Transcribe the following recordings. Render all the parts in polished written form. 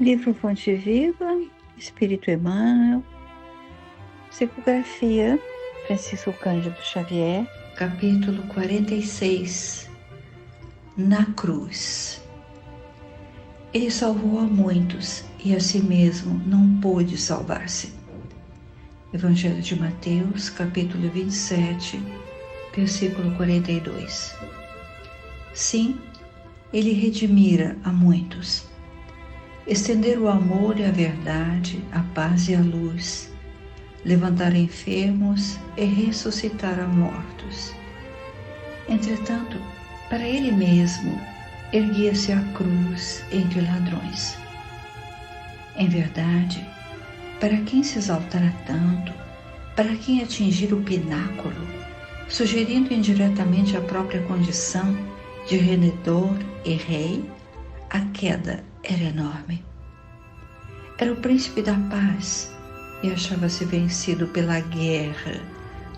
Livro Fonte Viva, Espírito Emmanuel, Psicografia, Francisco Cândido Xavier, capítulo 46, Na Cruz. Ele salvou a muitos e a si mesmo não pôde salvar-se. Evangelho de Mateus, capítulo 27, versículo 42. Sim, ele redimira a muitos. Estender o amor e a verdade, a paz e a luz, levantar enfermos e ressuscitar a mortos. Entretanto, para ele mesmo, erguia-se a cruz entre ladrões. Em verdade, para quem se exaltara tanto, para quem atingir o pináculo, sugerindo indiretamente a própria condição de redentor e rei, a queda era enorme. Era o príncipe da paz e achava-se vencido pela guerra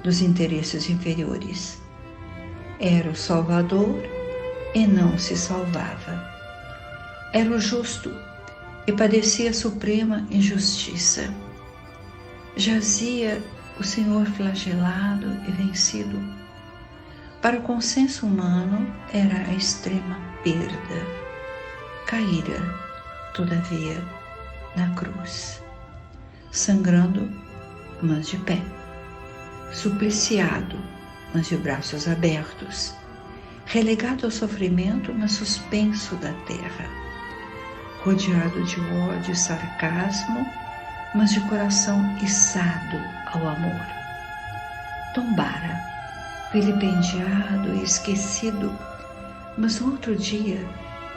dos interesses inferiores. Era o Salvador e não se salvava. Era o justo e padecia a suprema injustiça. Jazia o Senhor flagelado e vencido. Para o consenso humano era a extrema perda. Caíra, todavia, na cruz, sangrando, mas de pé, supliciado, mas de braços abertos, relegado ao sofrimento, mas suspenso da terra, rodeado de ódio e sarcasmo, mas de coração içado ao amor. Tombara, vilipendiado e esquecido, mas no outro dia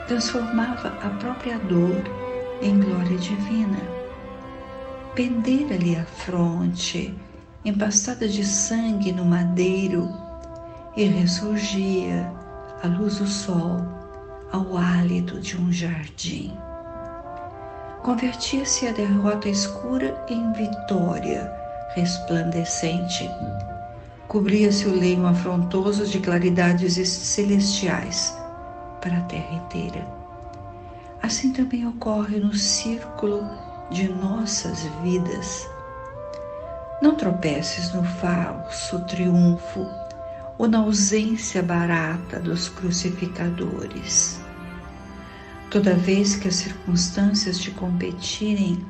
transformava a própria dor em glória divina. Pendera-lhe a fronte, empastada de sangue no madeiro, e ressurgia à luz do sol, ao hálito de um jardim. Convertia-se a derrota escura em vitória resplandecente. Cobria-se o lenho afrontoso de claridades celestiais para a terra inteira. Assim também ocorre no círculo de nossas vidas. Não tropeces no falso triunfo ou na ausência barata dos crucificadores. Toda vez que as circunstâncias te competirem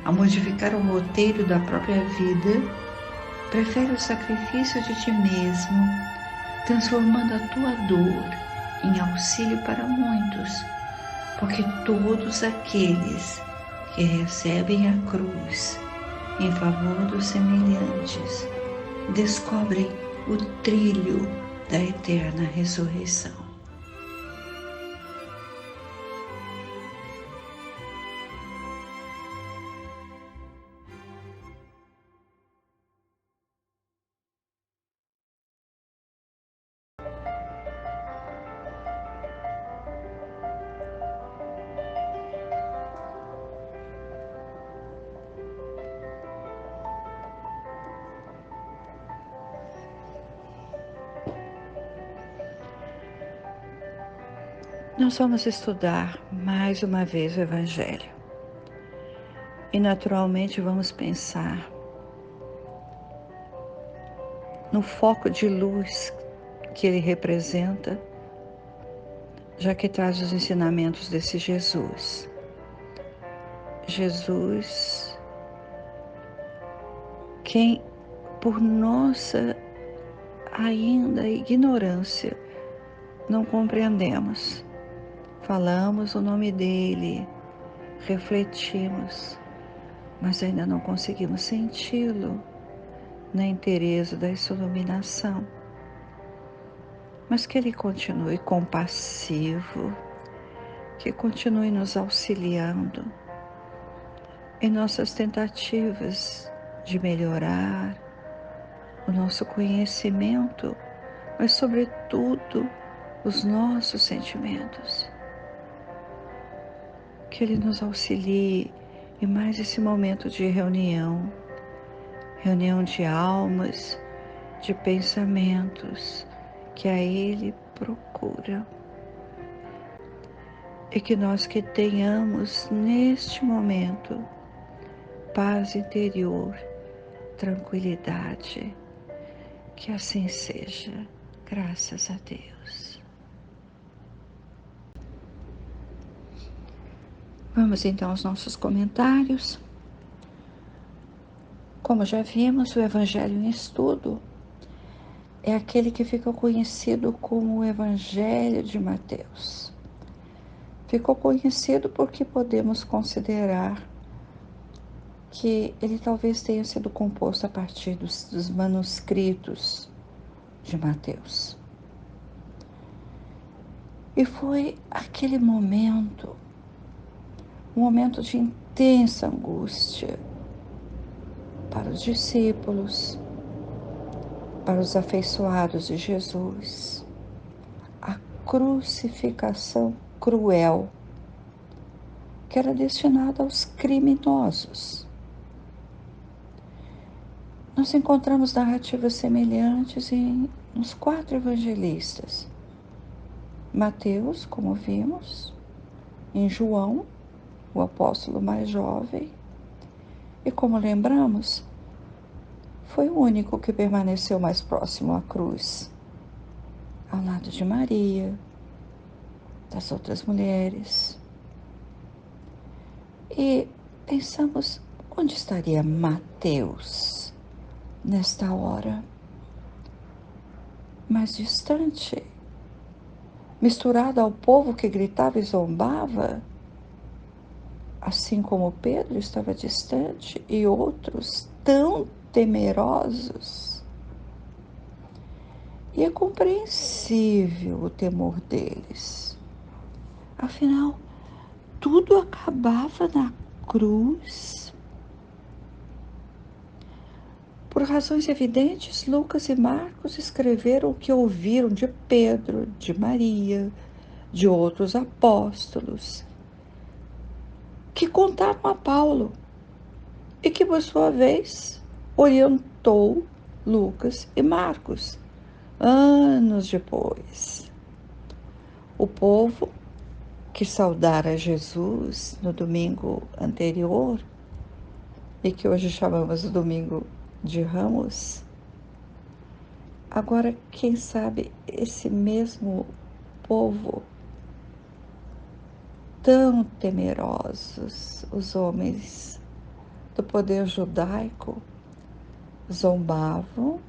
a modificar o roteiro da própria vida, prefere o sacrifício de ti mesmo, transformando a tua dor em auxílio para muitos, porque todos aqueles que recebem a cruz em favor dos semelhantes descobrem o trilho da eterna ressurreição. Nós vamos estudar mais uma vez o Evangelho. E naturalmente vamos pensar no foco de luz que ele representa, já que traz os ensinamentos desse Jesus. Jesus, quem por nossa ainda ignorância não compreendemos. Falamos o nome dele, refletimos, mas ainda não conseguimos senti-lo na inteireza da sua iluminação. Mas que ele continue compassivo, que continue nos auxiliando em nossas tentativas de melhorar o nosso conhecimento, mas sobretudo os nossos sentimentos. Que ele nos auxilie em mais esse momento de reunião de almas, de pensamentos que a ele procura. e que nós que tenhamos neste momento paz interior, tranquilidade, que assim seja, graças a Deus. Vamos então aos nossos comentários. Como já vimos, o Evangelho em Estudo é aquele que ficou conhecido como o Evangelho de Mateus. Ficou conhecido porque podemos considerar que ele talvez tenha sido composto a partir dos manuscritos de Mateus. E foi aquele momento, um momento de intensa angústia para os discípulos, para os afeiçoados de Jesus, a crucificação cruel que era destinada aos criminosos. Nós encontramos narrativas semelhantes nos 4 evangelistas. Mateus, como vimos, em João, o apóstolo mais jovem, e como lembramos, foi o único que permaneceu mais próximo à cruz, ao lado de Maria, das outras mulheres. E pensamos, onde estaria Mateus nesta hora? Mais distante, misturado ao povo que gritava e zombava, assim como Pedro estava distante e outros tão temerosos. E é compreensível o temor deles. Afinal, tudo acabava na cruz. Por razões evidentes, Lucas e Marcos escreveram o que ouviram de Pedro, de Maria, de outros apóstolos, que contaram a Paulo e que, por sua vez, orientou Lucas e Marcos, anos depois. O povo que saudara Jesus no domingo anterior, e que hoje chamamos de domingo de Ramos, agora, quem sabe, esse mesmo povo tão temerosos, os homens do poder judaico, zombavam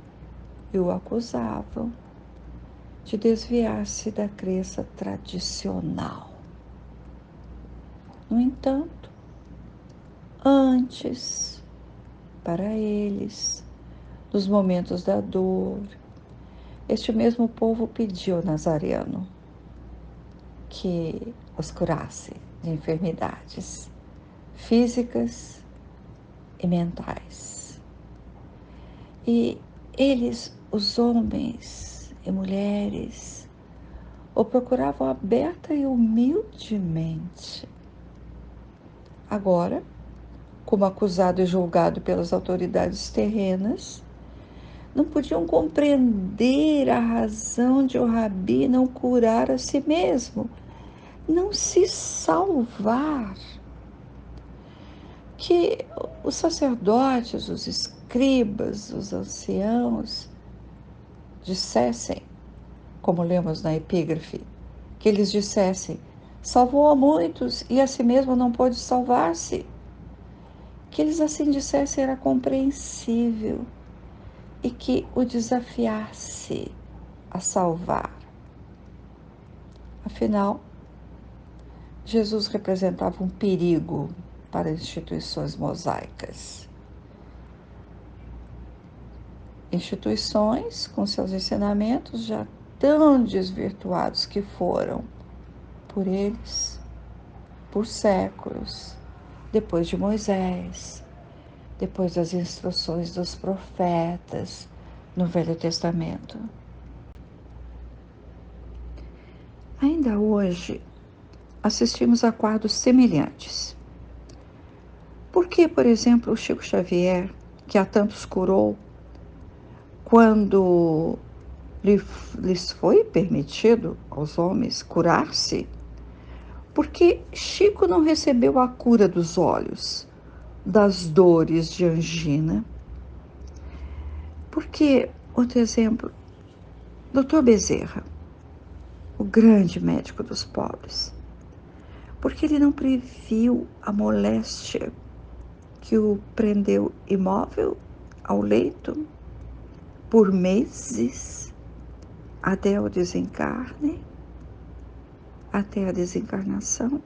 e o acusavam de desviar-se da crença tradicional. No entanto, antes, para eles, nos momentos da dor, este mesmo povo pediu ao Nazareno que os curasse de enfermidades físicas e mentais. E eles, os homens e mulheres, o procuravam aberta e humildemente. Agora, como acusado e julgado pelas autoridades terrenas, não podiam compreender a razão de o Rabi não curar a si mesmo, não se salvar. Que os sacerdotes, os escribas, os anciãos dissessem, como lemos na epígrafe, que eles dissessem: salvou a muitos e a si mesmo não pôde salvar-se. Que eles assim dissessem era compreensível e que o desafiasse a salvar. Afinal, Jesus representava um perigo para as instituições mosaicas. Instituições com seus ensinamentos já tão desvirtuados que foram por eles, por séculos, depois de Moisés, depois das instruções dos profetas no Velho Testamento. Ainda hoje, assistimos a quadros semelhantes. Por que, por exemplo, o Chico Xavier, que a tantos curou, quando lhes foi permitido aos homens curar-se, Porque Chico não recebeu a cura dos olhos, das dores de angina. Porque, outro exemplo, Dr. Bezerra, o grande médico dos pobres, porque ele não previu a moléstia que o prendeu imóvel ao leito por meses até o desencarne, até a desencarnação.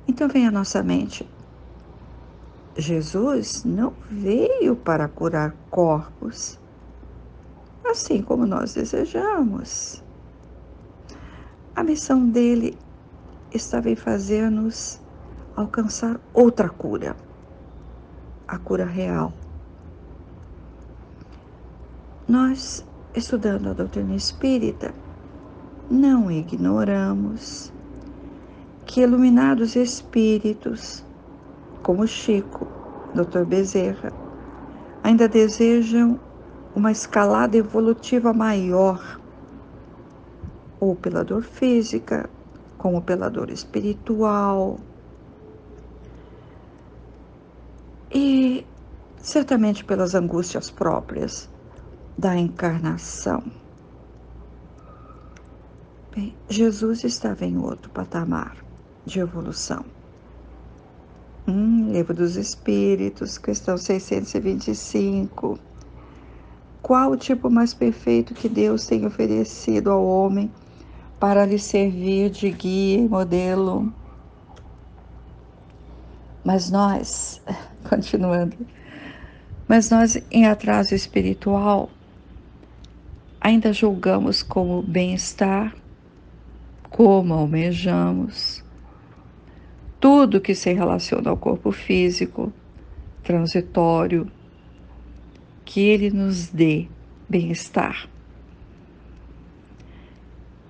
Então vem à nossa mente, Jesus não veio para curar corpos, assim como nós desejamos. A missão dele estava em fazer-nos alcançar outra cura, a cura real. Nós, estudando a doutrina espírita, não ignoramos que iluminados espíritos, como Chico, Dr. Bezerra, ainda desejam uma escalada evolutiva maior, ou pela dor física, como pela dor espiritual. E certamente pelas angústias próprias da encarnação. Bem, Jesus estava em outro patamar de evolução. Livro dos Espíritos, questão 625. Qual o tipo mais perfeito que Deus tem oferecido ao homem para lhe servir de guia e modelo? Mas nós, continuando, mas nós em atraso espiritual ainda julgamos como bem-estar, como almejamos, tudo que se relaciona ao corpo físico, transitório, que ele nos dê bem-estar.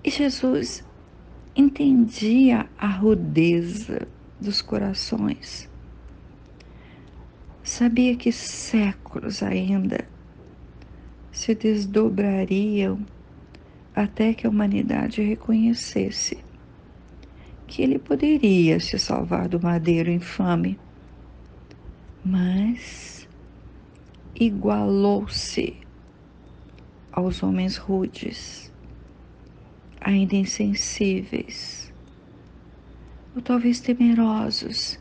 E Jesus entendia a rudeza dos corações. Sabia que séculos ainda se desdobrariam até que a humanidade reconhecesse que ele poderia se salvar do madeiro infame, mas igualou-se aos homens rudes, ainda insensíveis, ou talvez temerosos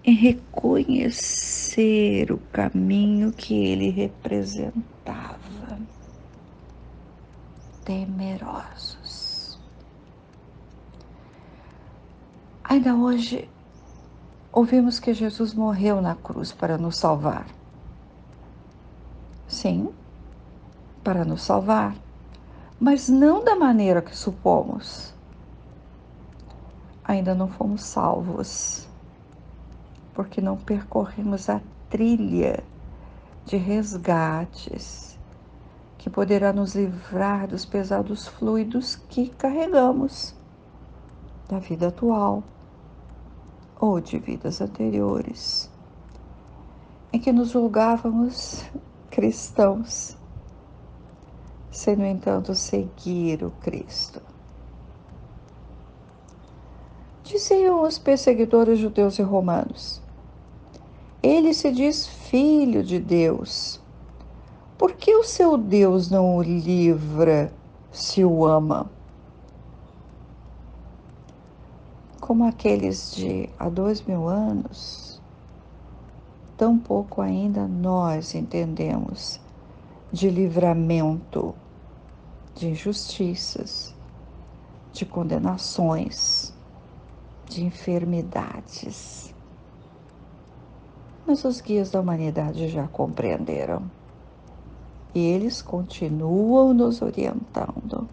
em reconhecer o caminho que ele representava. Temerosos. Ainda hoje, ouvimos que Jesus morreu na cruz para nos salvar. Sim, para nos salvar, mas não da maneira que supomos. Ainda não fomos salvos, porque não percorremos a trilha de resgates que poderá nos livrar dos pesados fluidos que carregamos da vida atual ou de vidas anteriores, em que nos julgávamos cristãos, sem, no entanto, seguir o Cristo. Diziam os perseguidores judeus e romanos: ele se diz filho de Deus. Por que o seu Deus não o livra se o ama? Como aqueles de há 2000 anos, tão pouco ainda nós entendemos de livramento, de injustiças, de condenações, de enfermidades. Mas os guias da humanidade já compreenderam. E eles continuam nos orientando.